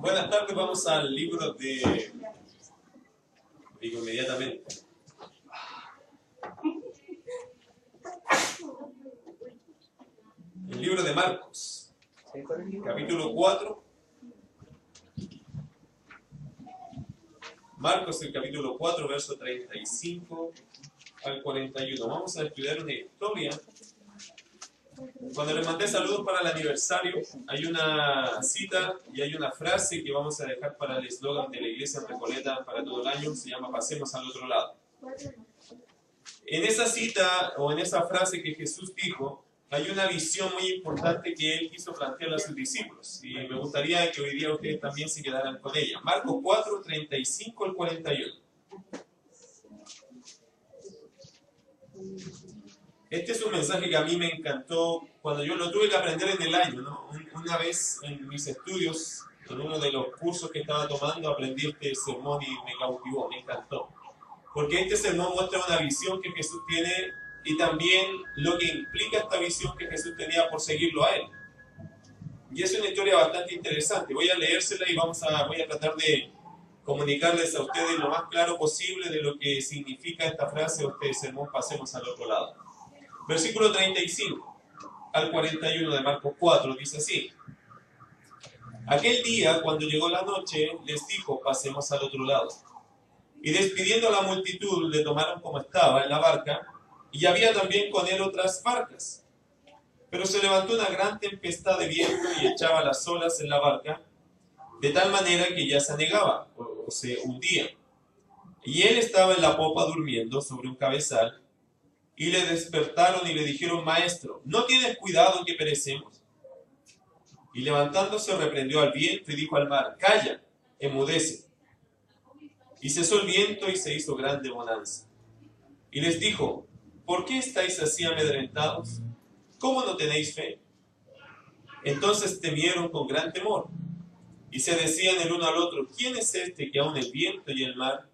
Buenas tardes, vamos al libro de... Digo inmediatamente. El libro de Marcos, capítulo 4. Marcos, el capítulo 4, verso 35 al 41. Vamos a estudiar una historia. Cuando les mandé saludos para el aniversario, hay una cita y hay una frase que vamos a dejar para el eslogan de la iglesia Recoleta para todo el año. Se llama "Pasemos al otro lado". En esa cita o en esa frase que Jesús dijo, hay una visión muy importante que él quiso plantearle a sus discípulos. Y me gustaría que hoy día ustedes también se quedaran con ella. Marcos 4, 35 al 41. Este es un mensaje que a mí me encantó cuando yo lo tuve que aprender en el año, ¿no? Una vez en mis estudios, en uno de los cursos que estaba tomando, aprendí este sermón y me cautivó, me encantó. Porque este sermón muestra una visión que Jesús tiene y también lo que implica esta visión que Jesús tenía por seguirlo a él. Y es una historia bastante interesante. Voy a leérsela y voy a tratar de comunicarles a ustedes lo más claro posible de lo que significa esta frase o este sermón "Pasemos al otro lado". Versículo 35 al 41 de Marcos 4 dice así: Aquel día, cuando llegó la noche, les dijo: "Pasemos al otro lado". Y despidiendo a la multitud, le tomaron como estaba en la barca, y había también con él otras barcas. Pero se levantó una gran tempestad de viento y echaba las olas en la barca, de tal manera que ya se anegaba, o se hundía. Y él estaba en la popa durmiendo sobre un cabezal, y le despertaron y le dijeron: "Maestro, ¿no tienes cuidado que perecemos?". Y levantándose reprendió al viento y dijo al mar: "Calla, enmudece". Y cesó el viento y se hizo grande bonanza. Y les dijo: "¿Por qué estáis así amedrentados? ¿Cómo no tenéis fe?". Entonces temieron con gran temor, y se decían el uno al otro: "¿Quién es este que aun el viento y el mar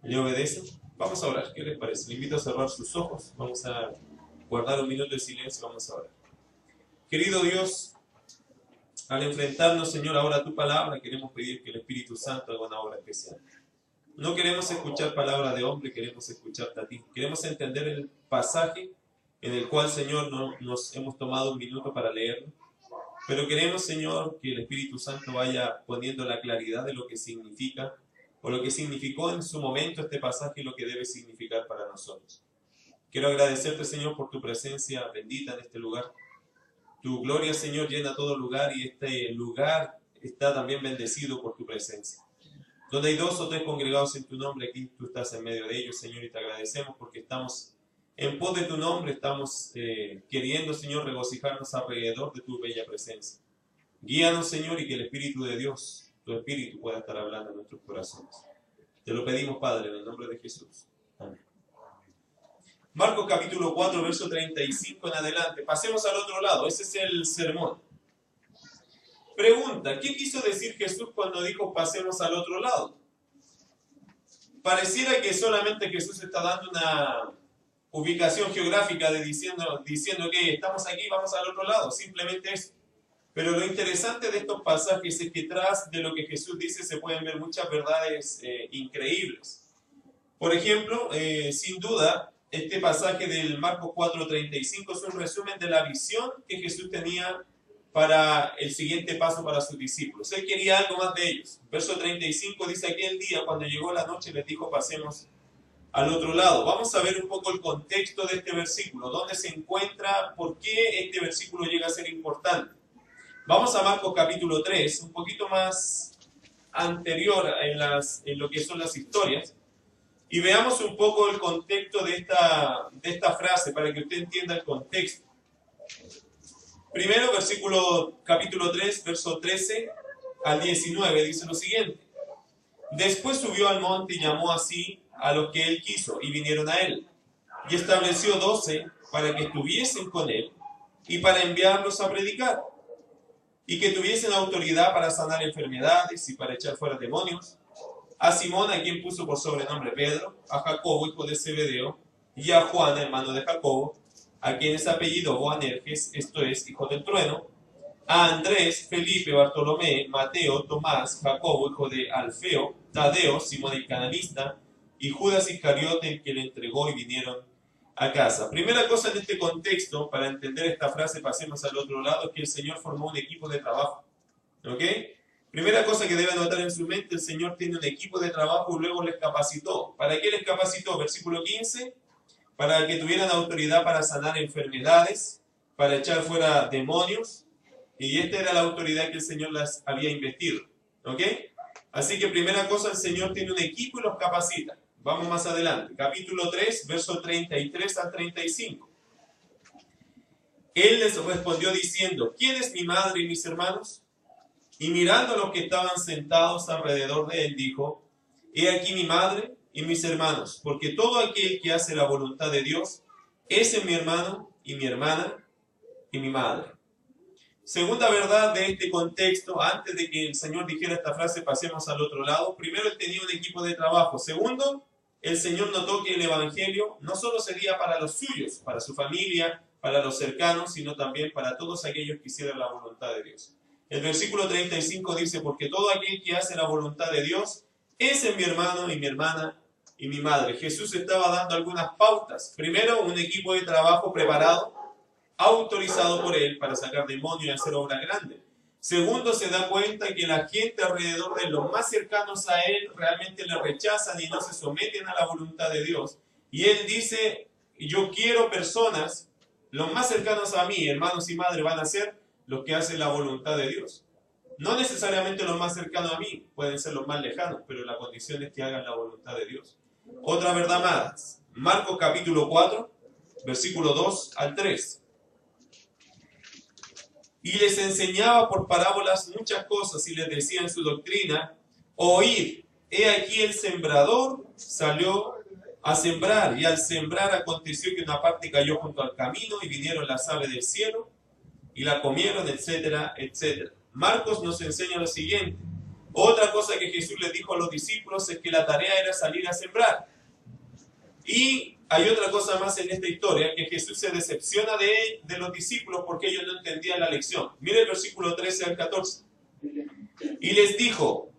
le obedecen?". Vamos a orar, ¿qué les parece? Le invito a cerrar sus ojos, vamos a guardar un minuto de silencio, vamos a orar. Querido Dios, al enfrentarnos, Señor, ahora a tu palabra, queremos pedir que el Espíritu Santo haga una obra especial. No queremos escuchar palabra de hombre, queremos escucharte a ti. Queremos entender el pasaje en el cual, Señor, nos hemos tomado un minuto para leerlo. Pero queremos, Señor, que el Espíritu Santo vaya poniendo la claridad de lo que significa, o lo que significó en su momento este pasaje y lo que debe significar para nosotros. Quiero agradecerte, Señor, por tu presencia bendita en este lugar. Tu gloria, Señor, llena todo lugar y este lugar está también bendecido por tu presencia. Donde hay dos o tres congregados en tu nombre, aquí tú estás en medio de ellos, Señor, y te agradecemos porque estamos en pos de tu nombre, estamos queriendo, Señor, regocijarnos alrededor de tu bella presencia. Guíanos, Señor, y que el Espíritu de Dios, tu Espíritu, pueda estar hablando en nuestros corazones. Te lo pedimos, Padre, en el nombre de Jesús. Amén. Marcos capítulo 4, verso 35 en adelante. Pasemos al otro lado, ese es el sermón. Pregunta: ¿qué quiso decir Jesús cuando dijo "pasemos al otro lado"? Pareciera que solamente Jesús está dando una ubicación geográfica diciendo que estamos aquí, vamos al otro lado, simplemente eso. Pero lo interesante de estos pasajes es que tras de lo que Jesús dice se pueden ver muchas verdades increíbles. Por ejemplo, sin duda, este pasaje del Marcos 4:35 es un resumen de la visión que Jesús tenía para el siguiente paso para sus discípulos. Él quería algo más de ellos. Verso 35 dice: aquel día, cuando llegó la noche, les dijo: "Pasemos al otro lado". Vamos a ver un poco el contexto de este versículo, dónde se encuentra, por qué este versículo llega a ser importante. Vamos a Marcos capítulo 3, un poquito más anterior en lo que son las historias, y veamos un poco el contexto de esta frase para que usted entienda el contexto. Primero, capítulo 3, verso 13 al 19, dice lo siguiente: Después subió al monte y llamó así a los que él quiso, y vinieron a él. Y estableció 12 para que estuviesen con él, y para enviarlos a predicar, y que tuviesen autoridad para sanar enfermedades y para echar fuera demonios. A Simón, a quien puso por sobrenombre Pedro, a Jacobo, hijo de Zebedeo, y a Juan, hermano de Jacobo, a quien es apellido Boanerges, esto es, hijo del trueno, a Andrés, Felipe, Bartolomé, Mateo, Tomás, Jacobo, hijo de Alfeo, Tadeo, Simón el cananista, y Judas Iscariote, el que le entregó, y vinieron a casa. Primera cosa en este contexto, para entender esta frase, pasemos al otro lado, es que el Señor formó un equipo de trabajo. ¿Ok? Primera cosa que debe anotar en su mente, el Señor tiene un equipo de trabajo y luego les capacitó. ¿Para qué les capacitó? Versículo 15, para que tuvieran autoridad para sanar enfermedades, para echar fuera demonios, y esta era la autoridad que el Señor las había investido. ¿Ok? Así que primera cosa, el Señor tiene un equipo y los capacita. Vamos más adelante. Capítulo 3, verso 33 al 35. Él les respondió diciendo, ¿quién es mi madre y mis hermanos? Y mirando a los que estaban sentados alrededor de él, dijo, he aquí mi madre y mis hermanos, porque todo aquel que hace la voluntad de Dios, ese es mi hermano y mi hermana y mi madre. Segunda verdad de este contexto, antes de que el Señor dijera esta frase, pasemos al otro lado. Primero, él tenía un equipo de trabajo. Segundo, el Señor notó que el Evangelio no solo sería para los suyos, para su familia, para los cercanos, sino también para todos aquellos que hicieran la voluntad de Dios. El versículo 35 dice, porque todo aquel que hace la voluntad de Dios, ese es mi hermano y mi hermana y mi madre. Jesús estaba dando algunas pautas. Primero, un equipo de trabajo preparado, autorizado por él para sacar demonios y hacer obras grandes. Segundo, se da cuenta que la gente alrededor de los más cercanos a él realmente le rechazan y no se someten a la voluntad de Dios. Y él dice, yo quiero personas, los más cercanos a mí, hermanos y madres, van a ser los que hacen la voluntad de Dios. No necesariamente los más cercanos a mí, pueden ser los más lejanos, pero la condición es que hagan la voluntad de Dios. Otra verdad más, Marcos capítulo 4, versículo 2 al 3. Y les enseñaba por parábolas muchas cosas y les decía en su doctrina, oíd, he aquí el sembrador salió a sembrar, y al sembrar aconteció que una parte cayó junto al camino y vinieron las aves del cielo y la comieron, etcétera, etcétera. Marcos nos enseña lo siguiente. Otra cosa que Jesús les dijo a los discípulos es que la tarea era salir a sembrar. Y hay otra cosa más en esta historia, que Jesús se decepciona de los discípulos porque ellos no entendían la lección. Mire el versículo 13 al 14. Y les dijo,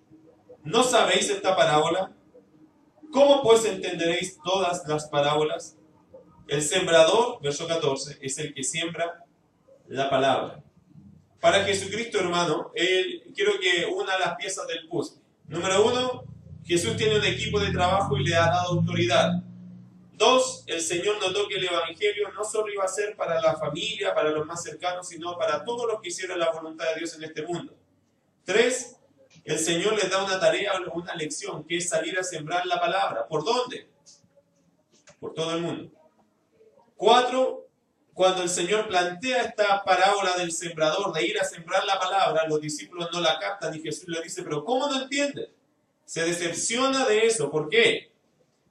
¿no sabéis esta parábola? ¿Cómo pues entenderéis todas las parábolas? El sembrador, verso 14, es el que siembra la palabra. Para Jesucristo, hermano, quiero que una las piezas del puzzle. Número 1, Jesús tiene un equipo de trabajo y le ha dado autoridad. 2, el Señor notó que el Evangelio no solo iba a ser para la familia, para los más cercanos, sino para todos los que hicieran la voluntad de Dios en este mundo. 3, el Señor les da una tarea o una lección, que es salir a sembrar la palabra. ¿Por dónde? Por todo el mundo. 4, cuando el Señor plantea esta parábola del sembrador, de ir a sembrar la palabra, los discípulos no la captan y Jesús le dice, pero ¿cómo no entienden? Se decepciona de eso. ¿Por qué?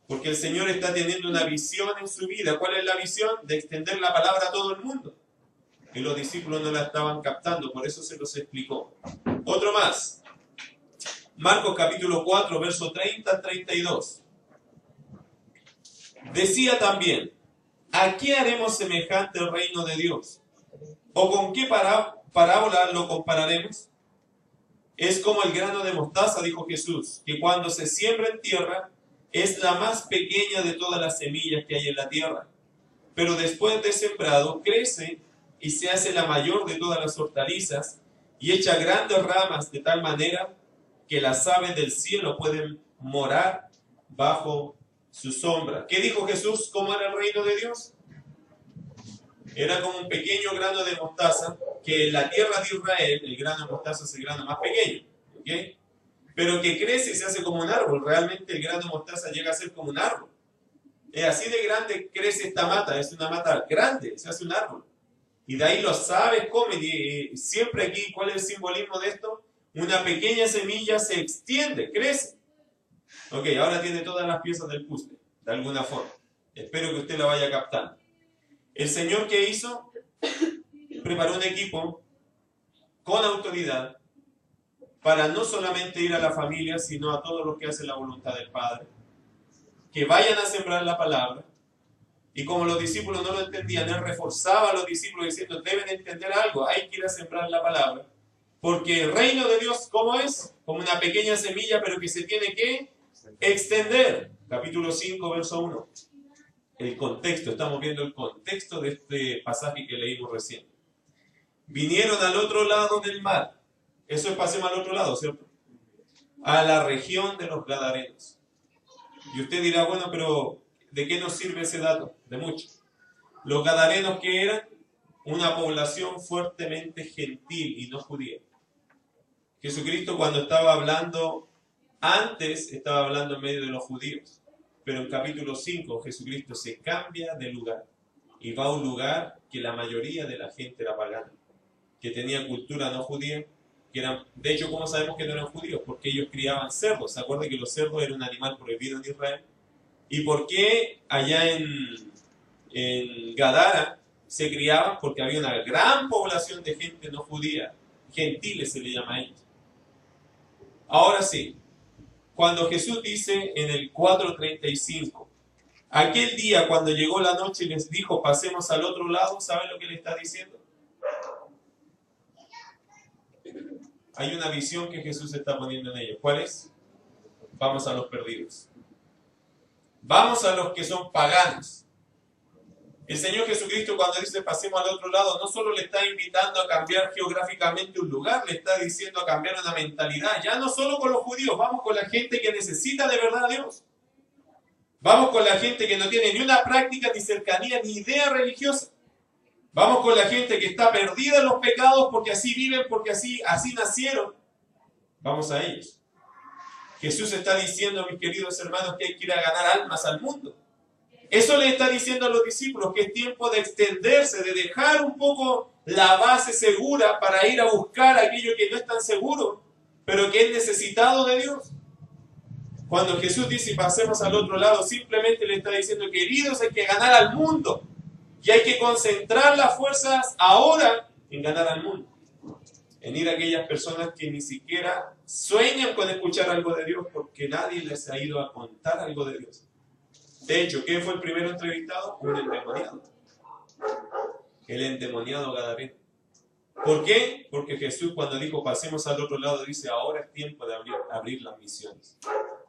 Porque el Señor está teniendo una visión en su vida. ¿Cuál es la visión? De extender la palabra a todo el mundo. Y los discípulos no la estaban captando, por eso se los explicó. Otro más. Marcos capítulo 4, verso 30 al 32. Decía también, ¿a qué haremos semejante el reino de Dios? ¿O con qué parábola lo compararemos? Es como el grano de mostaza, dijo Jesús, que cuando se siembra en tierra, es la más pequeña de todas las semillas que hay en la tierra. Pero después de sembrado, crece y se hace la mayor de todas las hortalizas y echa grandes ramas de tal manera que las aves del cielo pueden morar bajo su sombra. ¿Qué dijo Jesús? ¿Cómo era el reino de Dios? Era como un pequeño grano de mostaza, que en la tierra de Israel, el grano de mostaza es el grano más pequeño, ¿ok? Pero que crece y se hace como un árbol. Realmente el grano de mostaza llega a ser como un árbol. Así de grande crece esta mata, es una mata grande, se hace un árbol. Y de ahí los aves comen, y siempre aquí, ¿cuál es el simbolismo de esto? Una pequeña semilla se extiende, crece. Ok, ahora tiene todas las piezas del puzzle, de alguna forma. Espero que usted la vaya captando. El Señor, ¿qué hizo? Preparó un equipo con autoridad para no solamente ir a la familia, sino a todos los que hacen la voluntad del Padre, que vayan a sembrar la palabra, Y como los discípulos no lo entendían, él reforzaba a los discípulos diciendo, deben entender algo, hay que ir a sembrar la palabra. Porque el reino de Dios, ¿cómo es? Como una pequeña semilla, pero que se tiene que extender. Capítulo 5, verso 1. El contexto, estamos viendo el contexto de este pasaje que leímos recién. Vinieron al otro lado del mar. Eso es, pasemos al otro lado, ¿cierto? A la región de los Gadarenos. Y usted dirá, bueno, pero ¿de qué nos sirve ese dato? De mucho. Los Gadarenos, ¿qué eran? Una población fuertemente gentil y no judía. Jesucristo, cuando estaba hablando, antes estaba hablando en medio de los judíos. Pero en capítulo 5 Jesucristo se cambia de lugar y va a un lugar que la mayoría de la gente era pagana, que tenía cultura no judía, que eran, de hecho, ¿cómo sabemos que no eran judíos? Porque ellos criaban cerdos. ¿Se acuerdan que los cerdos eran un animal prohibido en Israel? ¿Y por qué allá en Gadara se criaban? Porque había una gran población de gente no judía, gentiles se le llama a ellos. Ahora sí, cuando Jesús dice en el 4:35, aquel día cuando llegó la noche les dijo, pasemos al otro lado, ¿saben lo que le está diciendo? Hay una visión que Jesús está poniendo en ellos. ¿Cuál es? Vamos a los perdidos. Vamos a los que son paganos. El Señor Jesucristo, cuando dice pasemos al otro lado, no solo le está invitando a cambiar geográficamente un lugar, le está diciendo a cambiar una mentalidad. Ya no solo con los judíos, vamos con la gente que necesita de verdad a Dios. Vamos con la gente que no tiene ni una práctica, ni cercanía, ni idea religiosa. Vamos con la gente que está perdida en los pecados porque así viven, porque así nacieron. Vamos a ellos. Jesús está diciendo, mis queridos hermanos, que hay que ir a ganar almas al mundo. Eso le está diciendo a los discípulos, que es tiempo de extenderse, de dejar un poco la base segura para ir a buscar aquello que no es tan seguro, pero que es necesitado de Dios. Cuando Jesús dice pasemos al otro lado, simplemente le está diciendo, queridos, hay que ganar al mundo. Y hay que concentrar las fuerzas ahora en ganar al mundo. En ir a aquellas personas que ni siquiera sueñan con escuchar algo de Dios porque nadie les ha ido a contar algo de Dios. De hecho, ¿quién fue el primero entrevistado? Un endemoniado. El endemoniado gadareno. ¿Por qué? Porque Jesús, cuando dijo pasemos al otro lado, dice ahora es tiempo de abrir las misiones.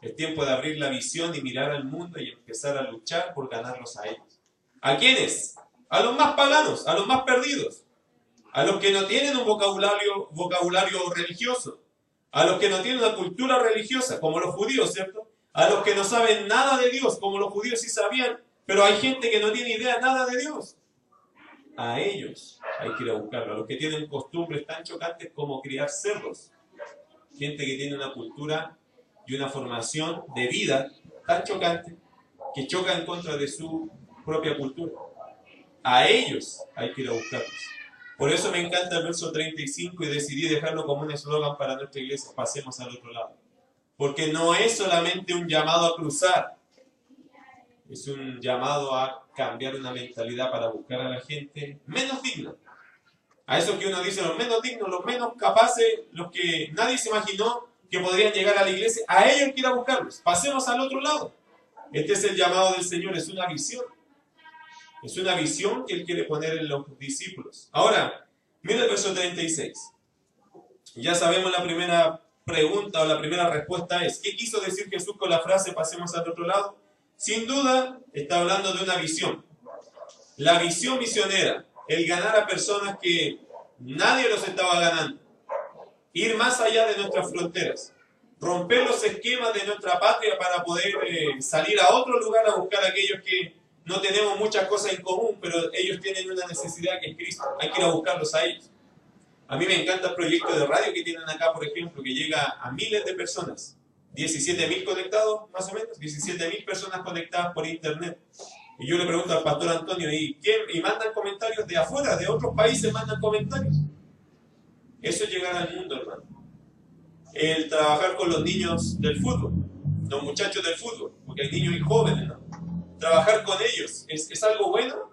Es tiempo de abrir la visión y mirar al mundo y empezar a luchar por ganarlos a ellos. ¿A quiénes? A los más paganos, a los más perdidos, a los que no tienen un vocabulario religioso, a los que no tienen una cultura religiosa, como los judíos, ¿cierto? A los que no saben nada de Dios, como los judíos sí sabían, pero hay gente que no tiene idea nada de Dios. A ellos hay que ir a buscarlo, a los que tienen costumbres tan chocantes como criar cerdos, gente que tiene una cultura y una formación de vida tan chocante que choca en contra de su propia cultura. A ellos hay que ir a buscarlos. Por eso me encanta el verso 35 y decidí dejarlo como un eslogan para nuestra iglesia, pasemos al otro lado. Porque no es solamente un llamado a cruzar, es un llamado a cambiar una mentalidad para buscar a la gente menos digna. A eso que uno dice, los menos dignos, los menos capaces, los que nadie se imaginó que podrían llegar a la iglesia, a ellos hay que ir a buscarlos. Pasemos al otro lado. Este es el llamado del Señor, es una visión. Es una visión que Él quiere poner en los discípulos. Ahora, mira el verso 36. Ya sabemos la primera pregunta o la primera respuesta es, ¿qué quiso decir Jesús con la frase pasemos al otro lado? Sin duda, está hablando de una visión. La visión misionera, el ganar a personas que nadie los estaba ganando. Ir más allá de nuestras fronteras. Romper los esquemas de nuestra patria para poder salir a otro lugar a buscar a aquellos que no tenemos muchas cosas en común, pero ellos tienen una necesidad que es Cristo. Hay que ir a buscarlos a ellos. A mí me encanta el proyecto de radio que tienen acá, por ejemplo, que llega a miles de personas. 17.000 conectados, más o menos. 17.000 personas conectadas por internet. Y yo le pregunto al pastor Antonio, ¿y mandan comentarios de afuera? ¿De otros países mandan comentarios? Eso es llegar al mundo, hermano. El trabajar con los niños del fútbol, los muchachos del fútbol, porque hay niños y jóvenes, ¿no? Trabajar con ellos, ¿es algo bueno?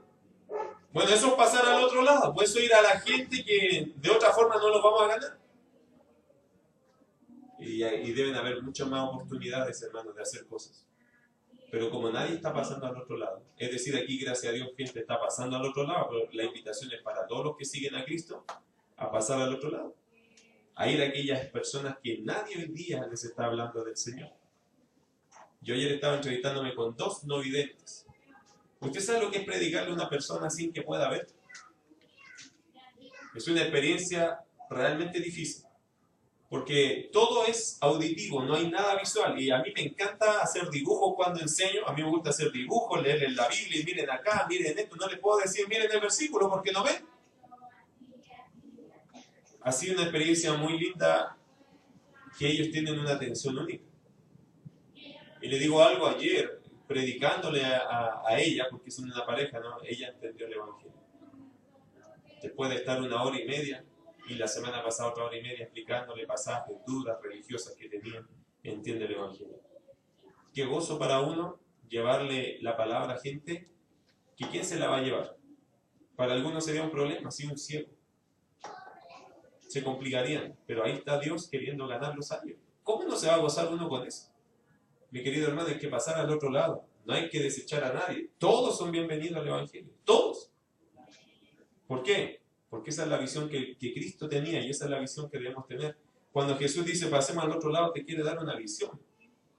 Bueno, eso es pasar al otro lado, pues eso ir a la gente que de otra forma no los vamos a ganar. Y deben haber muchas más oportunidades, hermanos, de hacer cosas. Pero como nadie está pasando al otro lado, es decir, aquí gracias a Dios gente está pasando al otro lado, pero la invitación es para todos los que siguen a Cristo a pasar al otro lado. A ir a aquellas personas que nadie hoy día les está hablando del Señor. Yo ayer estaba entrevistándome con 2 no videntes. ¿Usted sabe lo que es predicarle a una persona sin que pueda ver? Es una experiencia realmente difícil. Porque todo es auditivo, no hay nada visual. Y a mí me encanta hacer dibujos cuando enseño. A mí me gusta hacer dibujos, leer en la Biblia y miren acá, miren esto. No les puedo decir miren el versículo porque no ven. Ha sido una experiencia muy linda que ellos tienen una atención única. Y le digo algo ayer, predicándole a ella, porque son una pareja, ¿no? Ella entendió el Evangelio. Después de estar 1 hora y media, y la semana pasada 1 hora y media explicándole pasajes, dudas religiosas que tenían, entiende el Evangelio. Qué gozo para uno llevarle la palabra a gente que ¿quién se la va a llevar? Para algunos sería un problema, si un ciego. Se complicarían, pero ahí está Dios queriendo ganar los años. ¿Cómo no se va a gozar uno con eso? Mi querido hermano, hay que pasar al otro lado. No hay que desechar a nadie. Todos son bienvenidos al Evangelio. Todos. ¿Por qué? Porque esa es la visión que Cristo tenía y esa es la visión que debemos tener. Cuando Jesús dice pasemos al otro lado, te quiere dar una visión.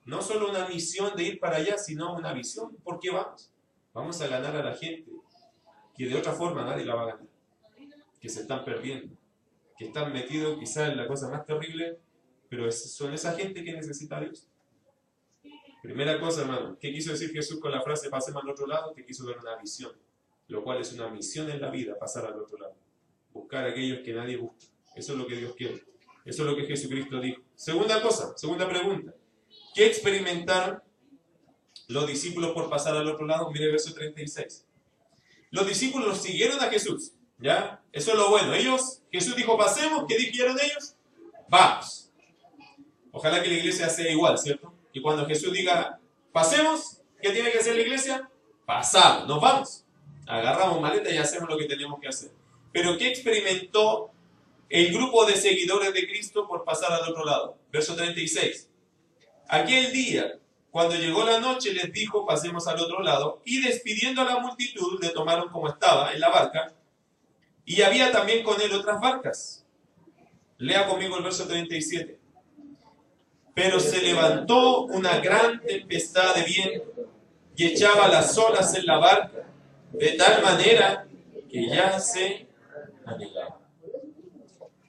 No solo una misión de ir para allá, sino una visión. ¿Por qué vamos? Vamos a ganar a la gente que de otra forma nadie la va a ganar. Que se están perdiendo. Que están metidos quizás en la cosa más terrible, pero son esa gente que necesita a Dios. Primera cosa, hermano, ¿qué quiso decir Jesús con la frase pasemos al otro lado? Te quiso dar una visión, lo cual es una misión en la vida, pasar al otro lado. Buscar a aquellos que nadie busca. Eso es lo que Dios quiere. Eso es lo que Jesucristo dijo. Segunda cosa, segunda pregunta. ¿Qué experimentaron los discípulos por pasar al otro lado? Mire el verso 36. Los discípulos siguieron a Jesús, ¿ya? Eso es lo bueno. Jesús dijo pasemos, ¿qué dijeron ellos? Vamos. Ojalá que la iglesia sea igual, ¿cierto? Y cuando Jesús diga, pasemos, ¿qué tiene que hacer la iglesia? Pasamos, nos vamos. Agarramos maleta y hacemos lo que tenemos que hacer. Pero ¿qué experimentó el grupo de seguidores de Cristo por pasar al otro lado? Verso 36. Aquel día, cuando llegó la noche, les dijo, pasemos al otro lado, y despidiendo a la multitud, le tomaron como estaba, en la barca, y había también con él otras barcas. Lea conmigo el verso 37. Pero se levantó una gran tempestad de viento y echaba las olas en la barca, de tal manera que ya se anegaba.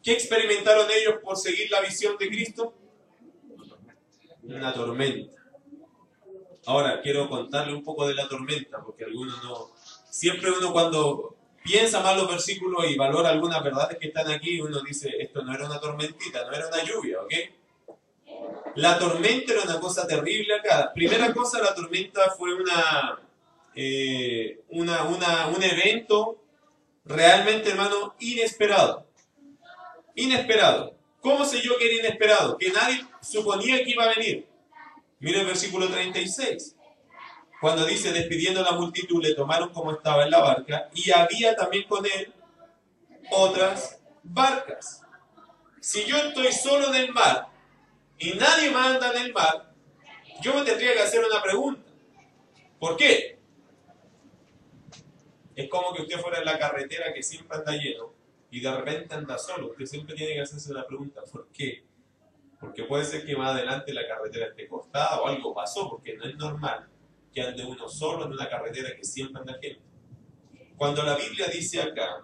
¿Qué experimentaron ellos por seguir la visión de Cristo? Una tormenta. Ahora, quiero contarle un poco de la tormenta, porque algunos no... Siempre uno cuando piensa más los versículos y valora algunas verdades que están aquí, uno dice, esto no era una tormentita, no era una lluvia, ¿ok? La tormenta era una cosa terrible acá. Primera cosa, la tormenta fue un evento realmente, hermano, inesperado. Inesperado. ¿Cómo sé yo que era inesperado? Que nadie suponía que iba a venir. Mira el versículo 36. Cuando dice, despidiendo a la multitud, le tomaron como estaba en la barca y había también con él otras barcas. Si yo estoy solo en el mar y nadie más anda en el mar, yo me tendría que hacer una pregunta. ¿Por qué? Es como que usted fuera en la carretera que siempre anda lleno y de repente anda solo. Usted siempre tiene que hacerse la pregunta, ¿por qué? Porque puede ser que más adelante la carretera esté cortada o algo pasó, porque no es normal que ande uno solo en una carretera que siempre anda gente. Cuando la Biblia dice acá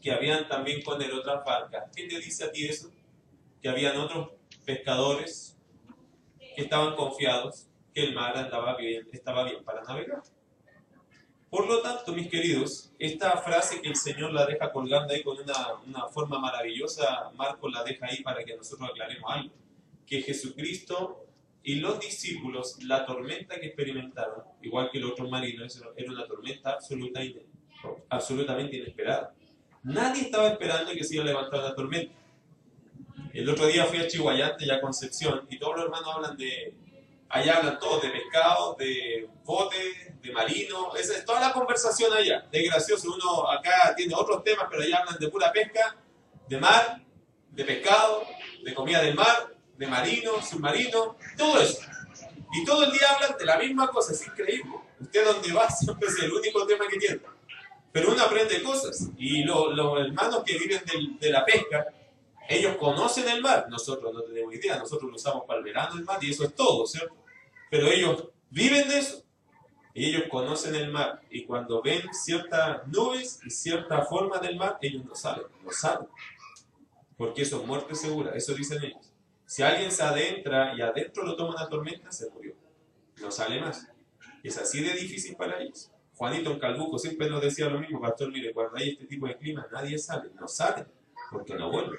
que habían también con él otras barcas, ¿qué te dice a ti eso? Que habían otros pescadores que estaban confiados que el mar estaba bien para navegar. Por lo tanto, mis queridos, esta frase que el Señor la deja colgando ahí con una forma maravillosa, Marcos la deja ahí para que nosotros aclaremos algo, que Jesucristo y los discípulos, la tormenta que experimentaron, igual que los otros marinos, era una tormenta absolutamente inesperada. Nadie estaba esperando que se iba a levantar la tormenta. El otro día fui a Chihuayante, ya a Concepción, y todos los hermanos allá hablan todos de pescado, de bote, de marino, esa es toda la conversación allá. Es gracioso, uno acá tiene otros temas, pero allá hablan de pura pesca, de mar, de pescado, de comida del mar, de marino, submarino, todo eso. Y todo el día hablan de la misma cosa, es increíble. Usted donde va siempre es el único tema que tiene. Pero uno aprende cosas. Y los hermanos que viven de la pesca, ellos conocen el mar. Nosotros no tenemos idea, nosotros lo usamos para el verano el mar y eso es todo, ¿cierto? Pero ellos viven de eso. Y ellos conocen el mar. Y cuando ven ciertas nubes y cierta forma del mar, ellos no saben. Porque eso es muerte segura, eso dicen ellos. Si alguien se adentra y adentro lo toma una tormenta, se murió. No sale más. Es así de difícil para ellos. Juanito en Calbuco siempre nos decía lo mismo, pastor, mire, cuando hay este tipo de clima, nadie sale. No sale, porque no vuelve.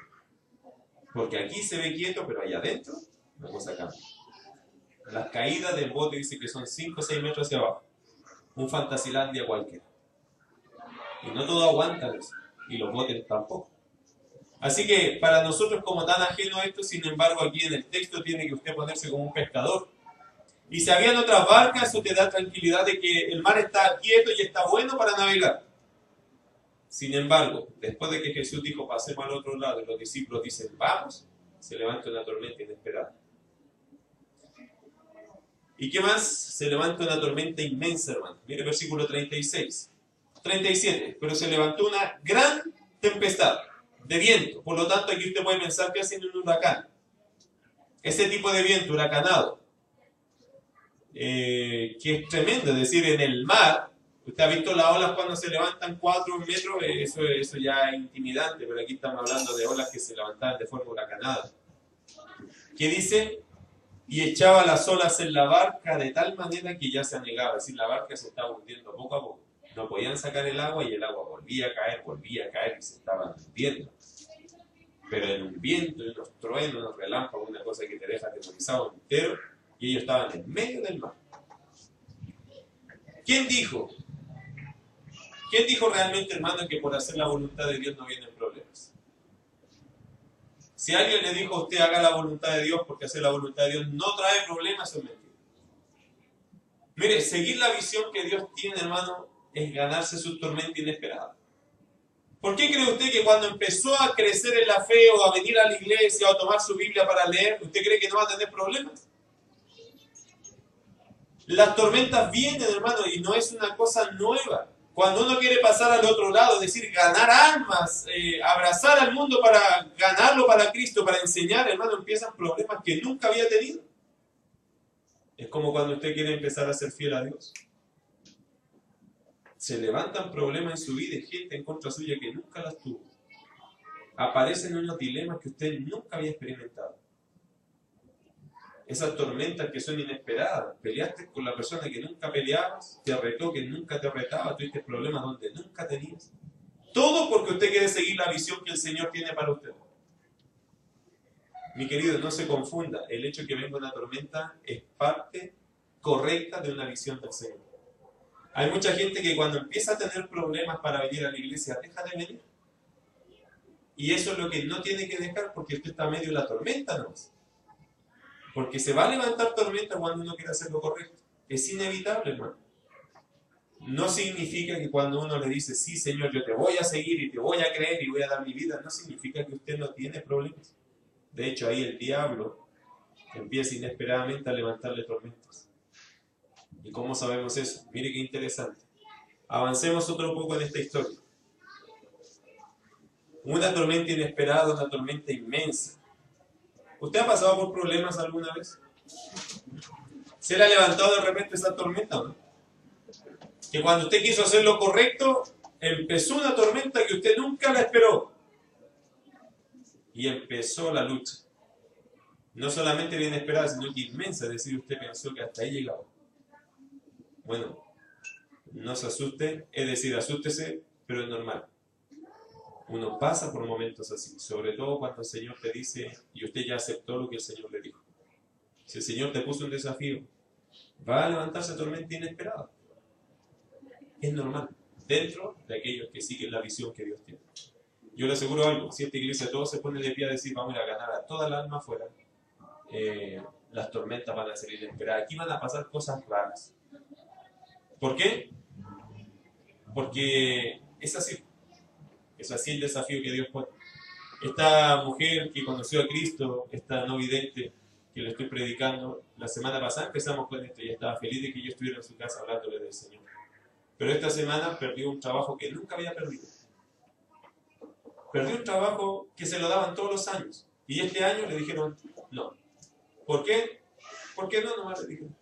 Porque aquí se ve quieto, pero allá adentro, la cosa cambia. Las caídas del bote dice que son 5 o 6 metros hacia abajo. Un Fantasilandia cualquiera. Y no todo aguanta eso. Y los botes tampoco. Así que para nosotros como tan ajeno a esto, sin embargo aquí en el texto tiene que usted ponerse como un pescador. Y si habían otras barcas, eso te da tranquilidad de que el mar está quieto y está bueno para navegar. Sin embargo, después de que Jesús dijo pasemos al otro lado y los discípulos dicen vamos, se levanta una tormenta inesperada. ¿Y qué más? Se levanta una tormenta inmensa, hermano. Mire el versículo 36. 37. Pero se levantó una gran tempestad de viento. Por lo tanto, aquí usted puede pensar que hacen un huracán. Ese tipo de viento huracanado, que es tremendo. Es decir, en el mar, usted ha visto las olas cuando se levantan 4 metros, eso ya es intimidante, pero aquí estamos hablando de olas que se levantaban de forma huracanada. ¿Qué dice? Y echaba las olas en la barca de tal manera que ya se anegaba. Es decir, la barca se estaba hundiendo poco a poco. No podían sacar el agua y el agua volvía a caer y se estaban hundiendo. Pero en un viento, en unos truenos, unos relámpagos, una cosa que te deja atemorizado entero, y ellos estaban en medio del mar. ¿Quién dijo? ¿Quién dijo realmente, hermano, que por hacer la voluntad de Dios no vienen problemas? Si alguien le dijo a usted haga la voluntad de Dios porque hacer la voluntad de Dios no trae problemas, eso es mentira. Mire, seguir la visión que Dios tiene, hermano, es ganarse su tormenta inesperada. ¿Por qué cree usted que cuando empezó a crecer en la fe o a venir a la iglesia o a tomar su Biblia para leer, usted cree que no va a tener problemas? Las tormentas vienen, hermano, y no es una cosa nueva. Cuando uno quiere pasar al otro lado, es decir, ganar almas, abrazar al mundo para ganarlo para Cristo, para enseñar, hermano, empiezan problemas que nunca había tenido. Es como cuando usted quiere empezar a ser fiel a Dios. Se levantan problemas en su vida y gente en contra suya que nunca las tuvo. Aparecen unos dilemas que usted nunca había experimentado. Esas tormentas que son inesperadas. Peleaste con la persona que nunca peleabas, te retó que nunca te retaba, tuviste problemas donde nunca tenías. Todo porque usted quiere seguir la visión que el Señor tiene para usted. Mi querido, no se confunda. El hecho de que venga una tormenta es parte correcta de una visión del Señor. Hay mucha gente que cuando empieza a tener problemas para venir a la iglesia, deja de venir. Y eso es lo que no tiene que dejar porque usted está medio de la tormenta, ¿no? Porque se va a levantar tormenta cuando uno quiere hacer lo correcto. Es inevitable, hermano. No significa que cuando uno le dice, sí, Señor, yo te voy a seguir y te voy a creer y voy a dar mi vida, no significa que usted no tiene problemas. De hecho, ahí el diablo empieza inesperadamente a levantarle tormentas. ¿Y cómo sabemos eso? Mire qué interesante. Avancemos otro poco en esta historia. Una tormenta inesperada, una tormenta inmensa. ¿Usted ha pasado por problemas alguna vez? ¿Se le ha levantado de repente esa tormenta o no? Que cuando usted quiso hacer lo correcto, empezó una tormenta que usted nunca la esperó. Y empezó la lucha. No solamente bien esperada, sino que inmensa. Es decir, usted pensó que hasta ahí llegaba. Bueno, no se asuste, es decir, asústese, pero es normal. Uno pasa por momentos así, sobre todo cuando el Señor te dice, y usted ya aceptó lo que el Señor le dijo. Si el Señor te puso un desafío, va a levantarse tormenta inesperada. Es normal, dentro de aquellos que siguen la visión que Dios tiene. Yo le aseguro algo, si esta iglesia todos se ponen de pie a decir, vamos a ganar a toda la alma afuera, las tormentas van a ser inesperadas. Aquí van a pasar cosas raras. ¿Por qué? Porque es así. Es así el desafío que Dios pone. Esta mujer que conoció a Cristo, esta no vidente, que le estoy predicando. La semana pasada empezamos con esto y estaba feliz de que yo estuviera en su casa hablándole del Señor. Pero esta semana perdió un trabajo que nunca había perdido. Perdió un trabajo que se lo daban todos los años. Y este año le dijeron no. ¿Por qué? ¿Por qué no? Nomás le dijeron.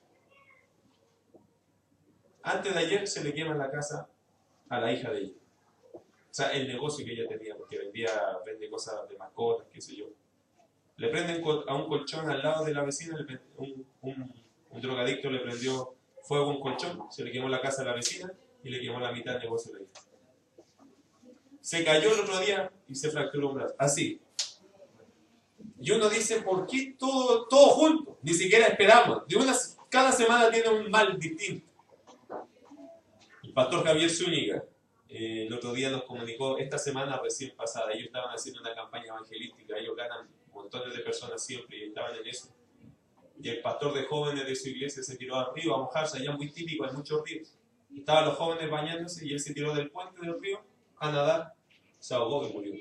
Antes de ayer se le quema la casa a la hija de ella. O sea, el negocio que ella tenía, porque vende cosas de mascotas, qué sé yo. Le prenden a un colchón al lado de la vecina, un drogadicto le prendió fuego a un colchón, se le quemó la casa a la vecina y le quemó la mitad del negocio de la hija. Se cayó el otro día y se fracturó un brazo. Así. Y uno dice, ¿por qué todo junto? Ni siquiera esperamos. Cada semana tiene un mal distinto. El pastor Javier Zúñiga el otro día nos comunicó, esta semana recién pasada, ellos estaban haciendo una campaña evangelística, ellos ganan montones de personas siempre y estaban en eso. Y el pastor de jóvenes de su iglesia se tiró al río a mojarse, allá muy típico, hay muchos ríos. Estaban los jóvenes bañándose y él se tiró del puente del río a nadar, se ahogó y murió.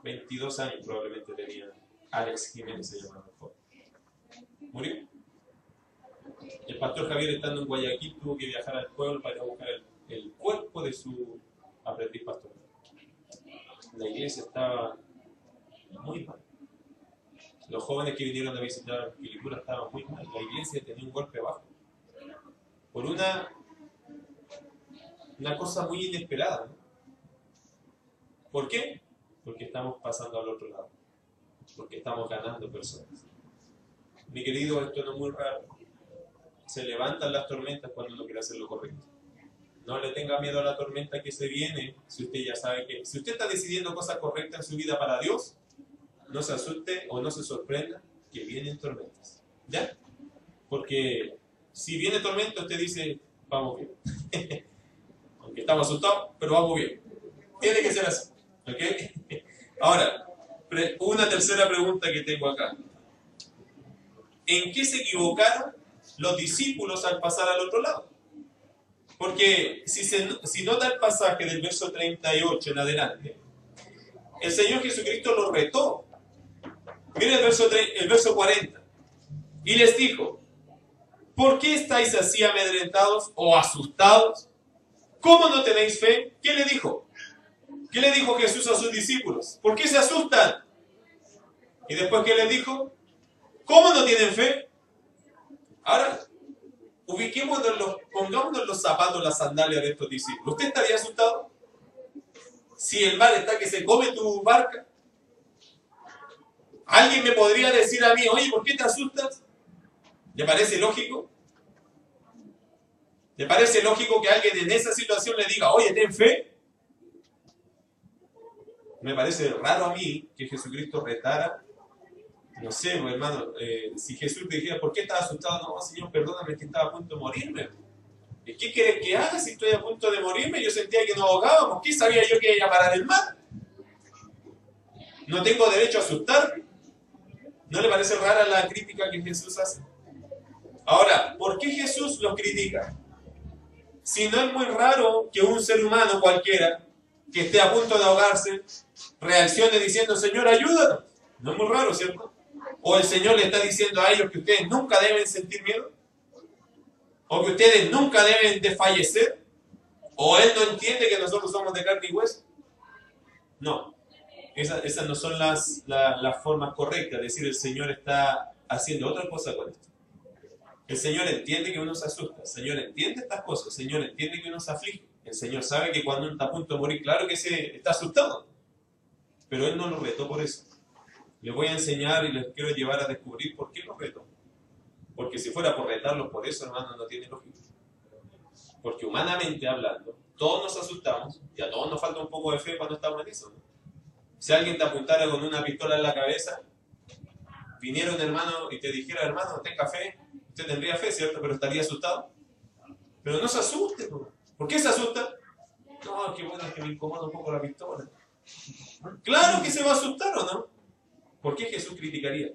22 años probablemente tenía. Alex Jiménez se llamaba mejor. Murió. El pastor Javier, estando en Guayaquil, tuvo que viajar al pueblo para ir a buscar el cuerpo de su aprendiz pastoral. La iglesia estaba muy mal. Los jóvenes que vinieron a visitar Quilicura estaban muy mal. La iglesia tenía un golpe bajo. Por una cosa muy inesperada, ¿no? ¿Por qué? Porque estamos pasando al otro lado. Porque estamos ganando personas. Mi querido, esto no es muy raro. Se levantan las tormentas cuando uno quiere hacer lo correcto. No le tenga miedo a la tormenta que se viene, si usted ya sabe que... Si usted está decidiendo cosas correctas en su vida para Dios, no se asuste o no se sorprenda que vienen tormentas. ¿Ya? Porque si viene tormenta, usted dice, vamos bien. Aunque estamos asustados, pero vamos bien. Tiene que ser así. ¿Ok? Ahora, una tercera pregunta que tengo acá. ¿En qué se equivocaron los discípulos al pasar al otro lado? Porque si nota el pasaje del verso 38 en adelante, el Señor Jesucristo los retó. Miren el verso 40. Y les dijo, ¿por qué estáis así amedrentados o asustados? ¿Cómo no tenéis fe? ¿Qué le dijo? ¿Qué le dijo Jesús a sus discípulos? ¿Por qué se asustan? Y después, ¿qué les dijo? ¿Cómo no tienen fe? Ahora, pongámonos en los zapatos, las sandalias de estos discípulos. ¿Usted estaría asustado? Si el mar está que se come tu barca. ¿Alguien me podría decir a mí, oye, ¿por qué te asustas? ¿Le parece lógico? ¿Le parece lógico que alguien en esa situación le diga, oye, ten fe? Me parece raro a mí que Jesucristo retara. No sé, hermano, si Jesús te dijera, ¿por qué estás asustado? No, Señor, perdóname, que estaba a punto de morirme. ¿Y qué quieres que haga si estoy a punto de morirme? Yo sentía que nos ahogábamos. ¿Qué sabía yo que iba a parar el mar? ¿No tengo derecho a asustarme? ¿No le parece rara la crítica que Jesús hace? Ahora, ¿por qué Jesús los critica? Si no es muy raro que un ser humano cualquiera que esté a punto de ahogarse reaccione diciendo, Señor, ayúdanos. No es muy raro, ¿cierto? O el Señor le está diciendo a ellos que ustedes nunca deben sentir miedo, o que ustedes nunca deben desfallecer, o Él no entiende que nosotros somos de carne y hueso. No, esas no son las formas correctas. Es decir, el Señor está haciendo otra cosa con esto. El Señor entiende que uno se asusta, el Señor entiende estas cosas, el Señor entiende que uno se aflige, el Señor sabe que cuando uno está a punto de morir, claro que se está asustado, pero Él no lo retó por eso. Les voy a enseñar y les quiero llevar a descubrir por qué los retó. Porque si fuera por retarlos por eso, hermano, no tiene lógica. Porque humanamente hablando, todos nos asustamos y a todos nos falta un poco de fe cuando estamos en eso, ¿no? Si alguien te apuntara con una pistola en la cabeza, viniera un hermano y te dijera, hermano, tenga fe, usted tendría fe, ¿cierto? Pero estaría asustado. Pero no se asuste, ¿no? ¿Por qué se asusta? No, qué bueno, es que me incomoda un poco la pistola. Claro que se va a asustar, ¿o no? ¿Por qué Jesús criticaría?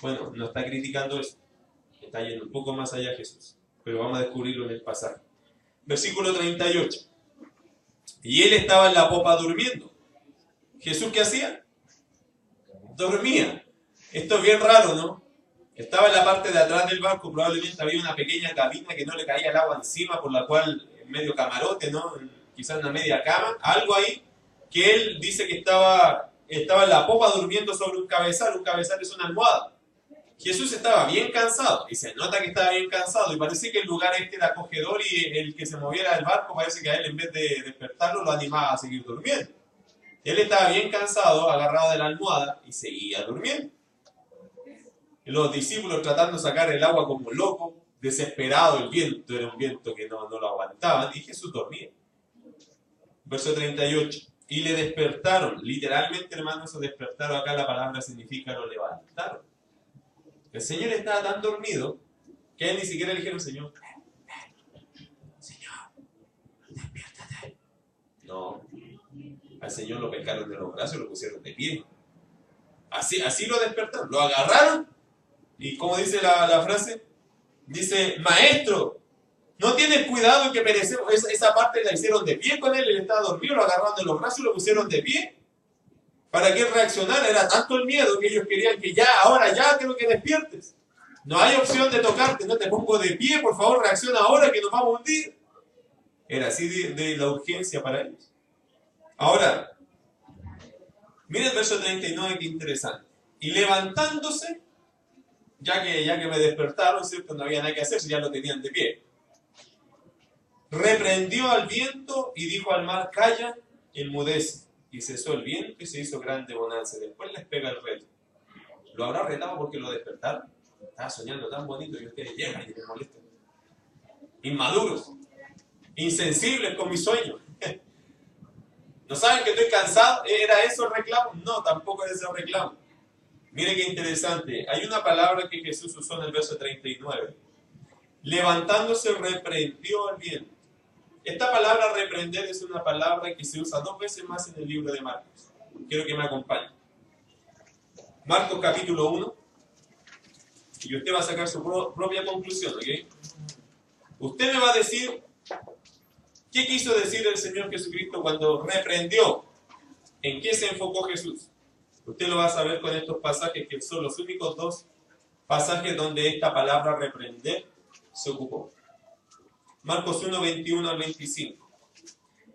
Bueno, no está criticando eso. Está yendo un poco más allá Jesús. Pero vamos a descubrirlo en el pasaje. Versículo 38. Y él estaba en la popa durmiendo. ¿Jesús qué hacía? Dormía. Esto es bien raro, ¿no? Estaba en la parte de atrás del barco, probablemente había una pequeña cabina que no le caía el agua encima, por la cual medio camarote, ¿no? Quizás una media cama, algo ahí, que él dice que estaba en la popa durmiendo sobre un cabezal es una almohada. Jesús estaba bien cansado, y se nota que estaba bien cansado, y parece que el lugar este era acogedor, y el que se moviera del barco parece que a él, en vez de despertarlo, lo animaba a seguir durmiendo. Él estaba bien cansado, agarrado de la almohada, y seguía durmiendo. Los discípulos tratando de sacar el agua como locos, desesperado, el viento era un viento que no lo aguantaban, y Jesús dormía. Verso 38. Y le despertaron, literalmente, hermanos, eso despertaron, acá la palabra significa lo levantaron. El Señor estaba tan dormido que a él ni siquiera le dijeron, Señor, despiértate. No, al Señor lo pescaron de los brazos y lo pusieron de pie. Así lo despertaron, lo agarraron. Y como dice la frase, dice, maestro, no tienes cuidado en que perecemos. Esa parte la hicieron de pie con él, él estaba dormido, lo agarraron de los brazos y lo pusieron de pie. Para que él reaccionara, era tanto el miedo que ellos querían que ahora ya quiero que despiertes. No hay opción de tocarte, no te pongo de pie, por favor reacciona ahora que nos vamos a hundir. Era así de la urgencia para ellos. Ahora, miren el verso 39, que interesante. Y levantándose, ya que me despertaron, ¿cierto? No había nada que hacer, si ya lo tenían de pie. Reprendió al viento y dijo al mar, calla, enmudece. Y cesó el viento y se hizo grande bonanza. Después les pega el reto. ¿Lo habrá retado porque lo despertaron? Estaba soñando tan bonito y ustedes llegan y me molestan. Inmaduros, insensibles con mi sueño. ¿No saben que estoy cansado? ¿Era eso el reclamo? No, tampoco era ese el reclamo. Mire qué interesante. Hay una palabra que Jesús usó en el verso 39. Levantándose reprendió al viento. Esta palabra reprender es una palabra que se usa 2 veces más en el libro de Marcos. Quiero que me acompañen. Marcos capítulo 1. Y usted va a sacar su propia conclusión, ¿ok? Usted me va a decir qué quiso decir el Señor Jesucristo cuando reprendió. ¿En qué se enfocó Jesús? Usted lo va a saber con estos pasajes, que son los únicos 2 pasajes donde esta palabra reprender se ocupó. Marcos 1, 21 al 25.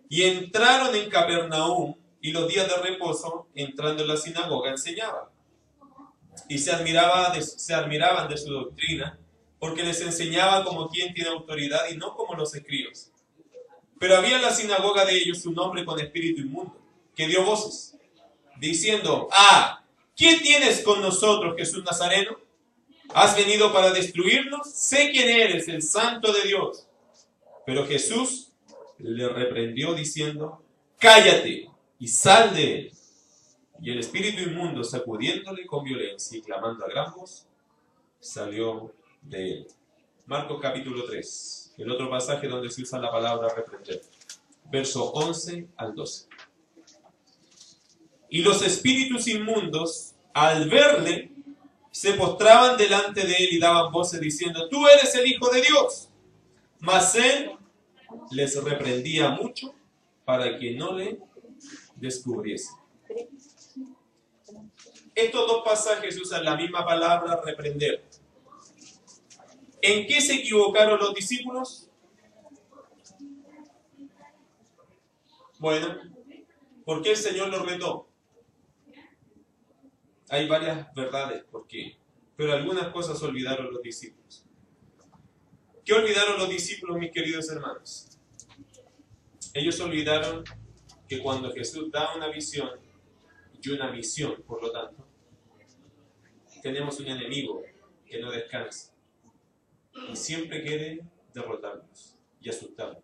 Y entraron en Capernaum, y los días de reposo, entrando en la sinagoga, enseñaban. Y se admiraban de su doctrina, porque les enseñaba como quien tiene autoridad y no como los escribas. Pero había en la sinagoga de ellos un hombre con espíritu inmundo, que dio voces, diciendo, ¿qué tienes con nosotros, Jesús Nazareno? ¿Has venido para destruirnos? Sé quién eres, el Santo de Dios. Pero Jesús le reprendió diciendo, cállate y sal de él. Y el espíritu inmundo, sacudiéndole con violencia y clamando a gran voz, salió de él. Marcos capítulo 3, el otro pasaje donde se usa la palabra reprender. Verso 11 al 12. Y los espíritus inmundos, al verle, se postraban delante de él y daban voces diciendo, tú eres el Hijo de Dios. Mas él les reprendía mucho para que no le descubriese. Estos 2 pasajes usan la misma palabra, reprender. ¿En qué se equivocaron los discípulos? Bueno, ¿por qué el Señor los retó? Hay varias verdades por qué, pero algunas cosas olvidaron los discípulos. ¿Qué olvidaron los discípulos, mis queridos hermanos? Ellos olvidaron que cuando Jesús da una visión y una misión, por lo tanto, tenemos un enemigo que no descansa y siempre quiere derrotarnos y asustarnos.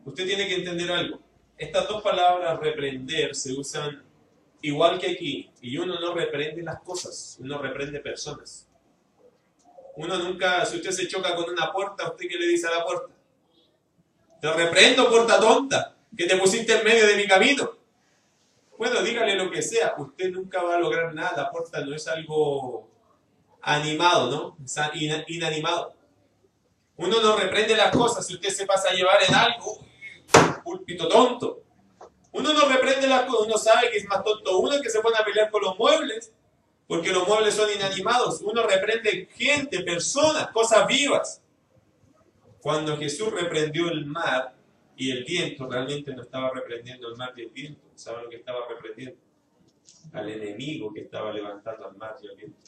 Usted tiene que entender algo. Estas 2 palabras, reprender, se usan igual que aquí, y uno no reprende las cosas, uno reprende personas. Uno nunca, si usted se choca con una puerta, ¿usted qué le dice a la puerta? Te reprendo, puerta tonta, que te pusiste en medio de mi camino. Bueno, dígale lo que sea, usted nunca va a lograr nada. La puerta no es algo animado, ¿no? Es inanimado. Uno no reprende las cosas si usted se pasa a llevar en algo, púlpito tonto. Uno no reprende las cosas, uno sabe que es más tonto uno que se pone a pelear con los muebles, porque los muebles son inanimados. Uno reprende gente, personas, cosas vivas. Cuando Jesús reprendió el mar y el viento, realmente no estaba reprendiendo el mar y el viento. ¿Saben lo que estaba reprendiendo? Al enemigo que estaba levantando al mar y al viento.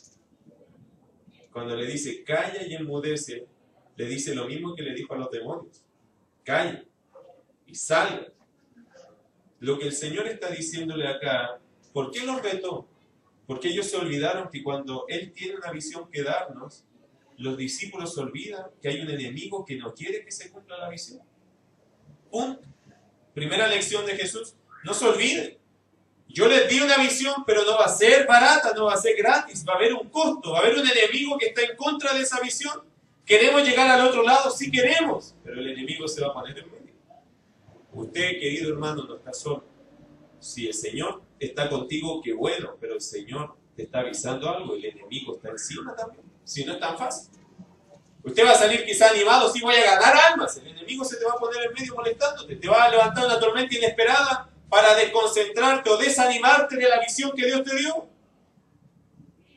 Cuando le dice, calla y enmudece, le dice lo mismo que le dijo a los demonios. Calla y salga. Lo que el Señor está diciéndole acá, ¿por qué los retó? Porque ellos se olvidaron que cuando Él tiene una visión que darnos, los discípulos se olvidan que hay un enemigo que no quiere que se cumpla la visión. Punto. Primera lección de Jesús, no se olviden. Yo les di una visión, pero no va a ser barata, no va a ser gratis, va a haber un costo, va a haber un enemigo que está en contra de esa visión. Queremos llegar al otro lado, sí queremos, pero el enemigo se va a poner en medio. Usted, querido hermano, no está solo. Si el Señor está contigo, qué bueno, pero el Señor te está avisando algo, el enemigo está encima también. Si no es tan fácil. Usted va a salir quizá animado, sí voy a ganar almas, el enemigo se te va a poner en medio molestándote, te va a levantar una tormenta inesperada para desconcentrarte o desanimarte de la visión que Dios te dio.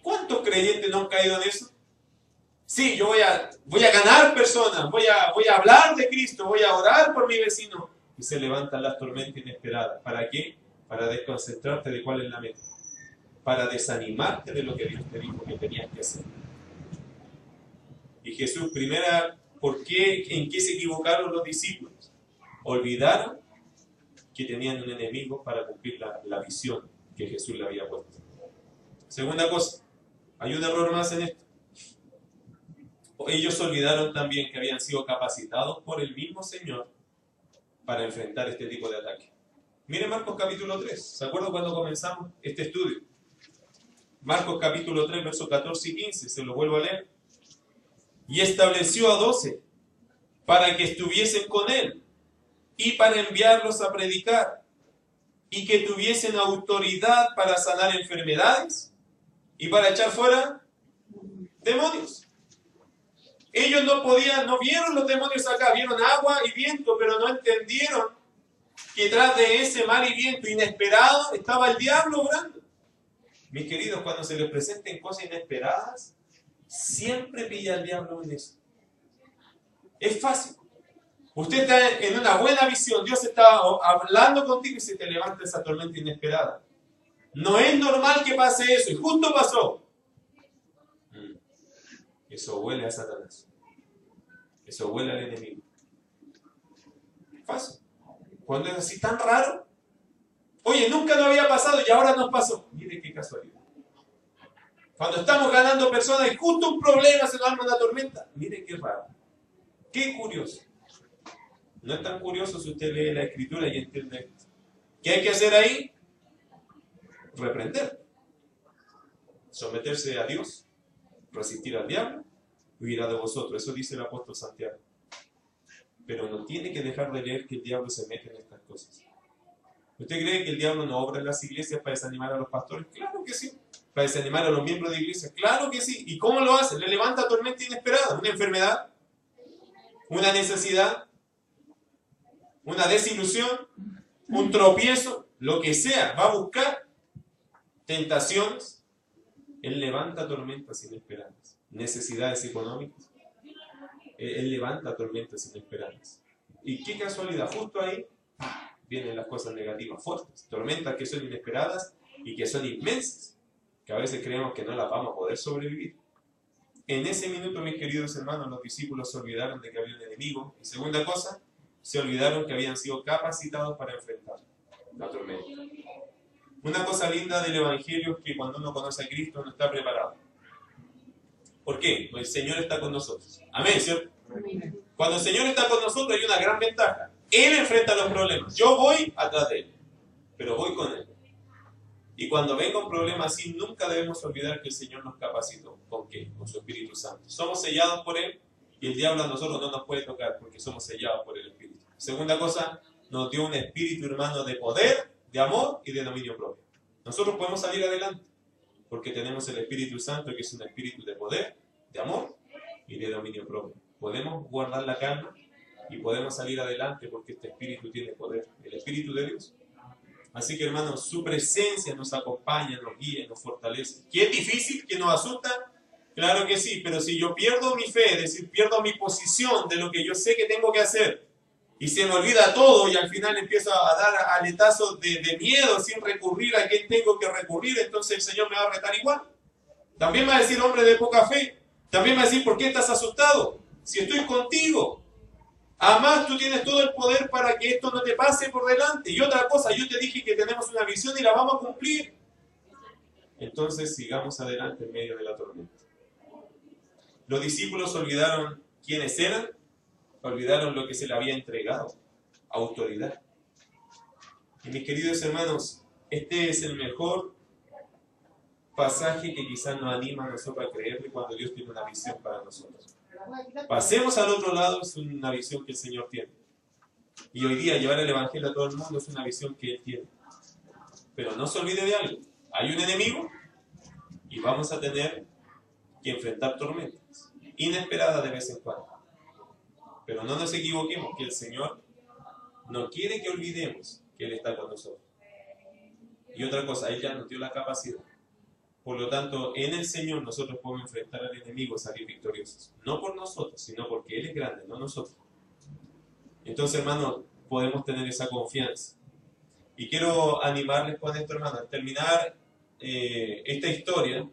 ¿Cuántos creyentes no han caído en eso? Sí, yo voy a ganar personas, voy a hablar de Cristo, voy a orar por mi vecino. Y se levantan las tormentas inesperadas. ¿Para qué? Para desconcentrarte de cuál es la meta. Para desanimarte de lo que Dios te dijo que tenías que hacer. Y Jesús, ¿en qué se equivocaron los discípulos? Olvidaron que tenían un enemigo para cumplir la visión que Jesús le había puesto. Segunda cosa, hay un error más en esto. Ellos olvidaron también que habían sido capacitados por el mismo Señor para enfrentar este tipo de ataque. Mire Marcos capítulo 3, ¿se acuerdan cuando comenzamos este estudio? Marcos capítulo 3, versos 14 y 15, se lo vuelvo a leer. Y estableció a 12 para que estuviesen con él y para enviarlos a predicar y que tuviesen autoridad para sanar enfermedades y para echar fuera demonios. Ellos no vieron los demonios acá, vieron agua y viento, pero no entendieron que detrás de ese mar y viento inesperado estaba el diablo obrando. Mis queridos, cuando se les presenten cosas inesperadas, siempre pilla al diablo en eso. Es fácil. Usted está en una buena visión, Dios está hablando contigo y se te levanta esa tormenta inesperada. No es normal que pase eso, y justo pasó. Eso huele a Satanás. Eso huele al enemigo. Fácil. Cuando es así tan raro, oye, nunca nos había pasado y ahora nos pasó. Mire qué casualidad. Cuando estamos ganando personas y justo un problema se nos arma una tormenta. Mire qué raro. Qué curioso. No es tan curioso si usted lee la Escritura y entiende esto. ¿Qué hay que hacer ahí? Reprender. Someterse a Dios. Resistir al diablo. Huirá de vosotros. Eso dice el apóstol Santiago. Pero no tiene que dejar de leer que el diablo se mete en estas cosas. ¿Usted cree que el diablo no obra en las iglesias para desanimar a los pastores? Claro que sí. ¿Para desanimar a los miembros de iglesias? Claro que sí. ¿Y cómo lo hace? Le levanta tormenta inesperada. Una enfermedad, una necesidad, una desilusión, un tropiezo, lo que sea. Va a buscar tentaciones. Él levanta tormentas inesperadas. Necesidades económicas. Él levanta tormentas inesperadas. Y qué casualidad, justo ahí vienen las cosas negativas fuertes. Tormentas que son inesperadas y que son inmensas, que a veces creemos que no las vamos a poder sobrevivir. En ese minuto, mis queridos hermanos, los discípulos se olvidaron de que había un enemigo. Y segunda cosa, se olvidaron que habían sido capacitados para enfrentar la tormenta. Una cosa linda del Evangelio es que cuando uno conoce a Cristo no está preparado. ¿Por qué? Porque el Señor está con nosotros. Amén, ¿cierto? Amén. Cuando el Señor está con nosotros hay una gran ventaja. Él enfrenta los problemas. Yo voy atrás de Él, pero voy con Él. Y cuando venga un problema así, nunca debemos olvidar que el Señor nos capacitó. ¿Con qué? Con su Espíritu Santo. Somos sellados por Él y el diablo a nosotros no nos puede tocar porque somos sellados por el Espíritu. Segunda cosa, nos dio un espíritu, hermano, de poder, de amor y de dominio propio. Nosotros podemos salir adelante porque tenemos el Espíritu Santo, que es un espíritu de poder, de amor y de dominio propio. Podemos guardar la calma y podemos salir adelante porque este espíritu tiene poder. El Espíritu de Dios Así que hermanos, su presencia nos acompaña, nos guía, nos fortalece. ¿Que es difícil? ¿Que nos asusta? Claro que sí, pero si yo pierdo mi fe, es decir, pierdo mi posición de lo que yo sé que tengo que hacer, y se me olvida todo y al final empiezo a dar aletazos de miedo sin recurrir a quién tengo que recurrir, entonces el Señor me va a retar igual. También me va a decir, hombre de poca fe. También me va a decir, ¿por qué estás asustado? Si estoy contigo. Además, tú tienes todo el poder para que esto no te pase por delante. Y otra cosa, yo te dije que tenemos una visión y la vamos a cumplir. Entonces, sigamos adelante en medio de la tormenta. Los discípulos olvidaron quiénes eran, olvidaron lo que se le había entregado, autoridad. Y mis queridos hermanos, este es el mejor pasaje que quizás nos anima a nosotros a creerle cuando Dios tiene una visión para nosotros. Pasemos al otro lado, es una visión que el Señor tiene. Y hoy día llevar el Evangelio a todo el mundo es una visión que Él tiene. Pero no se olvide de algo, hay un enemigo y vamos a tener que enfrentar tormentas inesperadas de vez en cuando. Pero no nos equivoquemos, que el Señor no quiere que olvidemos que Él está con nosotros. Y otra cosa, Él ya nos dio la capacidad. Por lo tanto, en el Señor nosotros podemos enfrentar al enemigo y salir victoriosos. No por nosotros, sino porque Él es grande, no nosotros. Entonces, hermanos, podemos tener esa confianza. Y quiero animarles con esto, hermanos. Al terminar esta historia,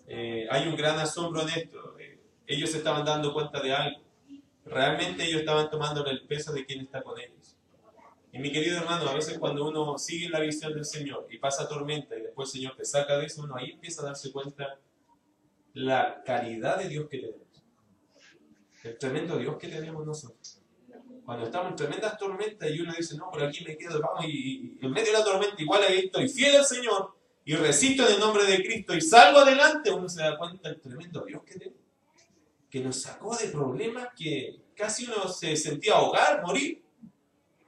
hay un gran asombro en esto. Ellos se estaban dando cuenta de algo. Realmente ellos estaban tomando el peso de quién está con ellos. Y mi querido hermano, a veces cuando uno sigue la visión del Señor y pasa tormenta y después el Señor te saca de eso, uno ahí empieza a darse cuenta la calidad de Dios que tenemos. El tremendo Dios que tenemos nosotros. Cuando estamos en tremendas tormentas y uno dice, no, por aquí me quedo, vamos, y en medio de la tormenta igual ahí estoy fiel al Señor y resisto en el nombre de Cristo y salgo adelante, uno se da cuenta del tremendo Dios que tenemos. Que nos sacó de problemas que casi uno se sentía ahogar, morir.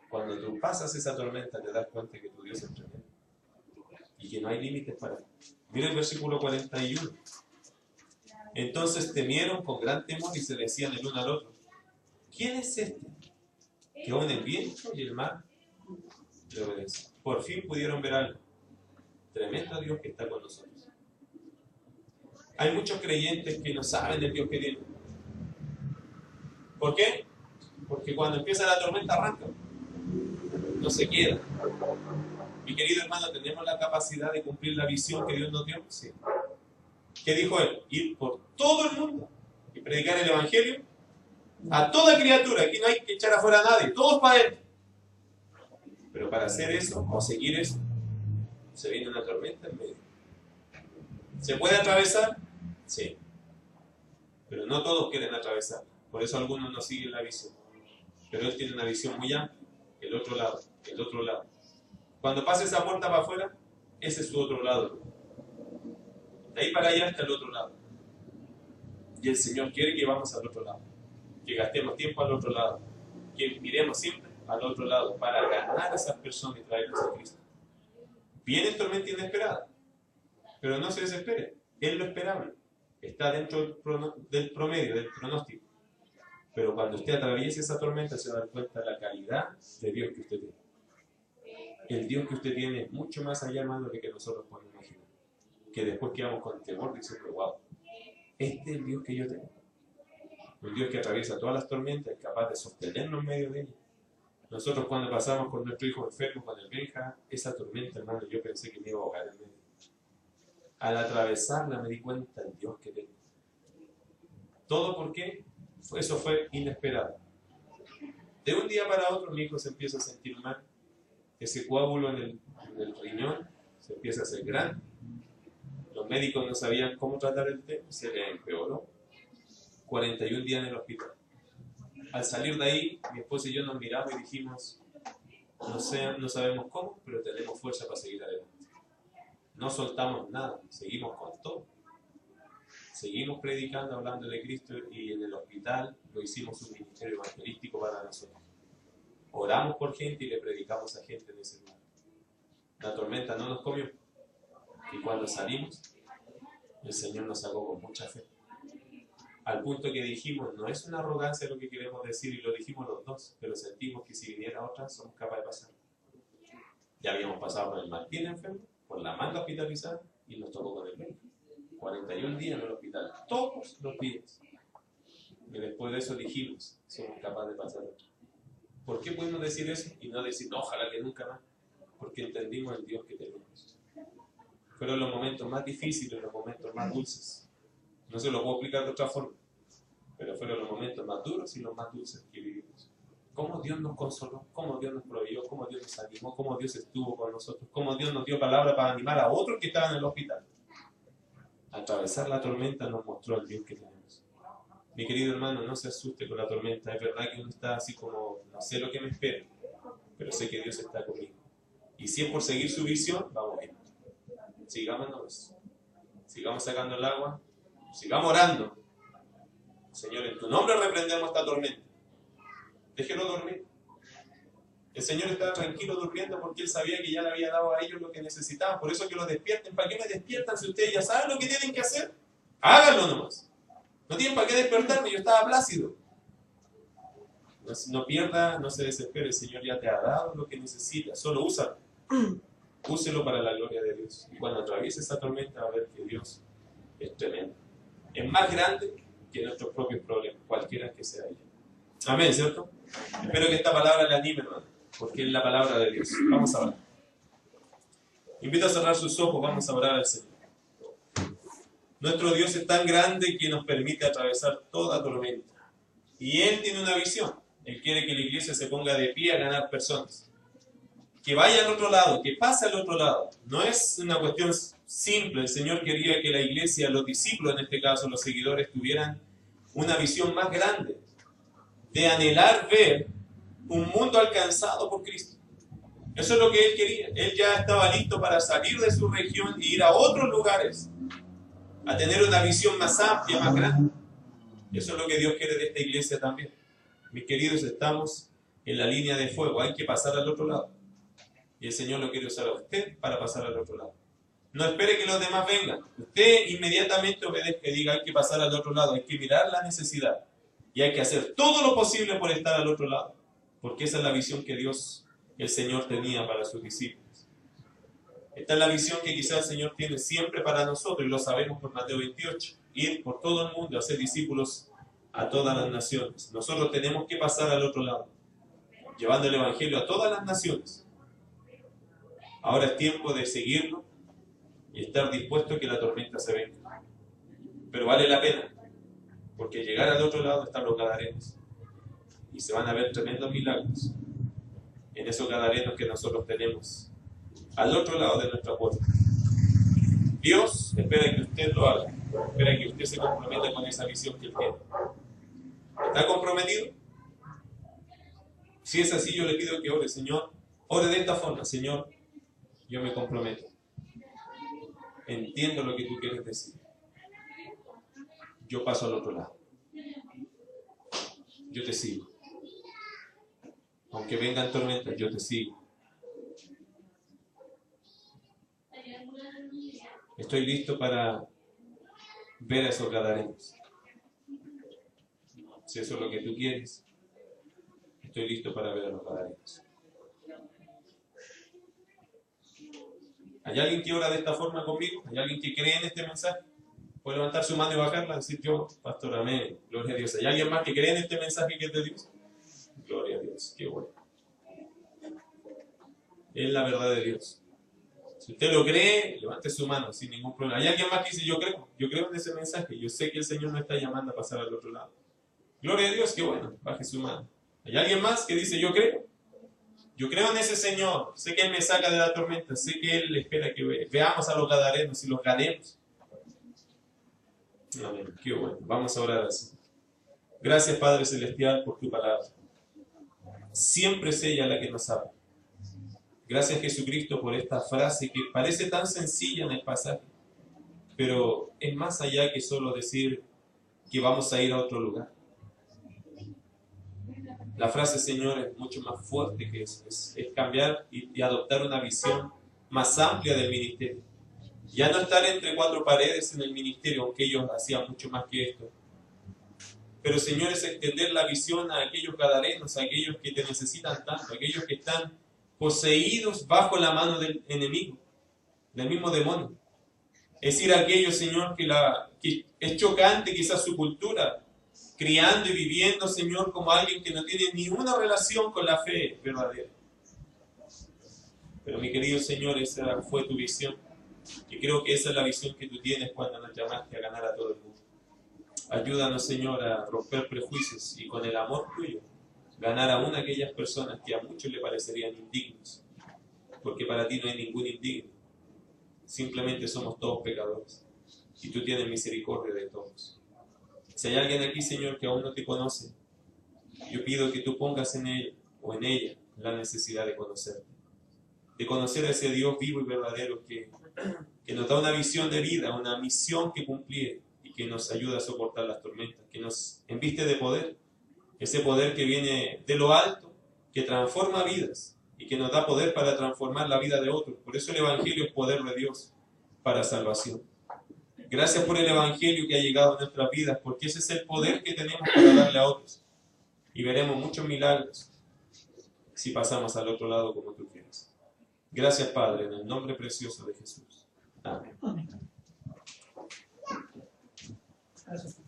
Cuando tú pasas esa tormenta te das cuenta que tu Dios es tremendo y que no hay límites para él. Mira el versículo 41. Entonces temieron con gran temor y se decían el uno al otro, ¿quién es este que aún el viento y el mar le obedecen? Por fin pudieron ver algo. Tremendo Dios que está con nosotros. Hay muchos creyentes que no saben del Dios que tienen. ¿Por qué? Porque cuando empieza la tormenta arranca. No se queda. Mi querido hermano, ¿tenemos la capacidad de cumplir la visión que Dios nos dio? Sí. ¿Qué dijo Él? Ir por todo el mundo y predicar el Evangelio a toda criatura. Aquí no hay que echar afuera a nadie, todos para Él. Pero para hacer eso, o seguir eso, se viene una tormenta en medio. ¿Se puede atravesar? Sí. Pero no todos quieren atravesar. Por eso algunos no siguen la visión. Pero Él tiene una visión muy amplia. El otro lado, el otro lado. Cuando pase esa puerta para afuera, ese es su otro lado. De ahí para allá está el otro lado. Y el Señor quiere que vamos al otro lado. Que gastemos tiempo al otro lado. Que miremos siempre al otro lado para ganar a esas personas y traerlas a Cristo. Viene tormenta inesperada. Pero no se desespere. Es lo esperable. Está dentro del promedio, del pronóstico. Pero cuando usted atraviese esa tormenta se va a dar cuenta de la calidad de Dios que usted tiene. El Dios que usted tiene es mucho más allá, hermano, de que nosotros podemos imaginar. Que después quedamos con temor diciendo, wow, este es el Dios que yo tengo. Un Dios que atraviesa todas las tormentas, es capaz de sostenernos en medio de ellas. Nosotros cuando pasamos con nuestro hijo enfermo, con el Benja, esa tormenta, hermano, yo pensé que me iba a ahogar en medio. Al atravesarla me di cuenta del Dios que tengo. ¿Todo por qué? Eso fue inesperado. De un día para otro mi hijo se empieza a sentir mal. Ese coágulo en el riñón se empieza a hacer grande. Los médicos no sabían cómo tratar el tema, se le empeoró. 41 días en el hospital. Al salir de ahí, mi esposa y yo nos miramos y dijimos, no sabemos cómo, pero tenemos fuerza para seguir adelante. No soltamos nada, seguimos con todo. Seguimos predicando, hablando de Cristo y en el hospital lo hicimos un ministerio evangelístico para nosotros. Oramos por gente y le predicamos a gente en ese lugar. La tormenta no nos comió. Y cuando salimos, el Señor nos sacó con mucha fe. Al punto que dijimos, no es una arrogancia lo que queremos decir, y lo dijimos los dos, pero sentimos que si viniera otra, somos capaces de pasar. Ya habíamos pasado por el Martín enfermo, por la Amanda hospitalizada y nos tocó con el médico. 41 días en el hospital, todos los días. Y después de eso dijimos, somos capaces de pasar otro. ¿Por qué podemos decir eso y no decir, no, ojalá que nunca más? Porque entendimos el Dios que tenemos. Fueron los momentos más difíciles, los momentos más dulces. No se lo puedo explicar de otra forma, pero fueron los momentos más duros y los más dulces que vivimos. Cómo Dios nos consoló, cómo Dios nos proveyó, cómo Dios nos animó, cómo Dios estuvo con nosotros, cómo Dios nos dio palabra para animar a otros que estaban en el hospital. Atravesar la tormenta nos mostró el Dios que tenemos. Mi querido hermano, no se asuste con la tormenta. Es verdad que uno está así como, no sé lo que me espera, pero sé que Dios está conmigo. Y si es por seguir su visión, vamos bien. Sigámonos, sigamos sacando el agua, sigamos orando. Señor, en tu nombre reprendemos esta tormenta. Déjelo dormir. El Señor estaba tranquilo durmiendo porque Él sabía que ya le había dado a ellos lo que necesitaban. Por eso que los despierten. ¿Para qué me despiertan si ustedes ya saben lo que tienen que hacer? Háganlo nomás. No tienen para qué despertarme, yo estaba plácido. No pierda, no se desespere, el Señor ya te ha dado lo que necesitas, solo úsalo. Úselo para la gloria de Dios. Y cuando atraviese esa tormenta va a ver que Dios es tremendo. Es más grande que nuestros propios problemas, cualquiera que sea ella. Amén, ¿cierto? Espero que esta palabra le anime, hermano, porque es la palabra de Dios. Vamos a orar. Invito a cerrar sus ojos, vamos a orar al Señor. Nuestro Dios es tan grande que nos permite atravesar toda tormenta. Y Él tiene una visión. Él quiere que la iglesia se ponga de pie a ganar personas. Que vaya al otro lado, que pase al otro lado. No es una cuestión simple. El Señor quería que la iglesia, los discípulos en este caso, los seguidores, tuvieran una visión más grande. De anhelar ver un mundo alcanzado por Cristo. Eso es lo que Él quería. Él ya estaba listo para salir de su región e ir a otros lugares. A tener una visión más amplia, más grande. Eso es lo que Dios quiere de esta iglesia también. Mis queridos, estamos en la línea de fuego, hay que pasar al otro lado. Y el Señor lo quiere usar a usted para pasar al otro lado. No espere que los demás vengan. Usted inmediatamente obedezca y diga, hay que pasar al otro lado, hay que mirar la necesidad. Y hay que hacer todo lo posible por estar al otro lado. Porque esa es la visión que Dios, el Señor, tenía para sus discípulos. Esta es la visión que quizás el Señor tiene siempre para nosotros, y lo sabemos por Mateo 28. Ir por todo el mundo a ser discípulos a todas las naciones. Nosotros tenemos que pasar al otro lado, llevando el Evangelio a todas las naciones. Ahora es tiempo de seguirlo y estar dispuesto a que la tormenta se venga. Pero vale la pena, porque llegar al otro lado están los gadarenos. Y se van a ver tremendos milagros en esos gadarenos que nosotros tenemos al otro lado de nuestra puerta. Dios espera que usted lo haga, espera que usted se comprometa con esa visión que Él tiene. ¿Está comprometido? Si es así, yo le pido que ore, Señor. Ore de esta forma, Señor, yo me comprometo. Entiendo lo que tú quieres decir. Yo paso al otro lado. Yo te sigo. Aunque vengan tormentas, yo te sigo. Estoy listo para ver a esos gadarenos. Si eso es lo que tú quieres, estoy listo para ver a los gadarenos. ¿Hay alguien que ora de esta forma conmigo? ¿Hay alguien que cree en este mensaje? ¿Puede levantar su mano y bajarla? Decir yo, pastor, amén, gloria a Dios. ¿Hay alguien más que cree en este mensaje que es de Dios? Gloria a Dios, qué bueno. Es la verdad de Dios. Si usted lo cree, levante su mano sin ningún problema. ¿Hay alguien más que dice yo creo en ese mensaje? Yo sé que el Señor me está llamando a pasar al otro lado. Gloria a Dios, qué bueno, baje su mano. ¿Hay alguien más que dice yo creo? Yo creo en ese Señor, sé que Él me saca de la tormenta, sé que Él espera que veamos a los gadarenos y los ganemos. Amén, qué bueno, vamos a orar así. Gracias Padre Celestial por tu palabra. Siempre es ella la que nos habla. Gracias Jesucristo por esta frase que parece tan sencilla en el pasaje, pero es más allá que solo decir que vamos a ir a otro lugar. La frase, Señor, es mucho más fuerte que eso. Es cambiar y adoptar una visión más amplia del ministerio. Ya no estar entre cuatro paredes en el ministerio, aunque ellos hacían mucho más que esto. Pero, Señor, es extender la visión a aquellos gadarenos, a aquellos que te necesitan tanto, a aquellos que están poseídos bajo la mano del enemigo, del mismo demonio. Es decir, aquello, Señor, que es chocante quizás su cultura, criando y viviendo, Señor, como alguien que no tiene ninguna relación con la fe verdadera. Pero mi querido Señor, esa fue tu visión. Y creo que esa es la visión que tú tienes cuando nos llamaste a ganar a todo el mundo. Ayúdanos, Señor, a romper prejuicios y con el amor tuyo ganar aún a aquellas personas que a muchos le parecerían indignos. Porque para ti no hay ningún indigno. Simplemente somos todos pecadores. Y tú tienes misericordia de todos. Si hay alguien aquí, Señor, que aún no te conoce, yo pido que tú pongas en él o en ella la necesidad de conocerte. De conocer a ese Dios vivo y verdadero que nos da una visión de vida, una misión que cumplir y que nos ayuda a soportar las tormentas, que nos enviste de poder, ese poder que viene de lo alto, que transforma vidas y que nos da poder para transformar la vida de otros. Por eso el Evangelio es poder de Dios para salvación. Gracias por el Evangelio que ha llegado a nuestras vidas, porque ese es el poder que tenemos para darle a otros. Y veremos muchos milagros si pasamos al otro lado como tú quieres. Gracias, Padre, en el nombre precioso de Jesús. Amén. Gracias.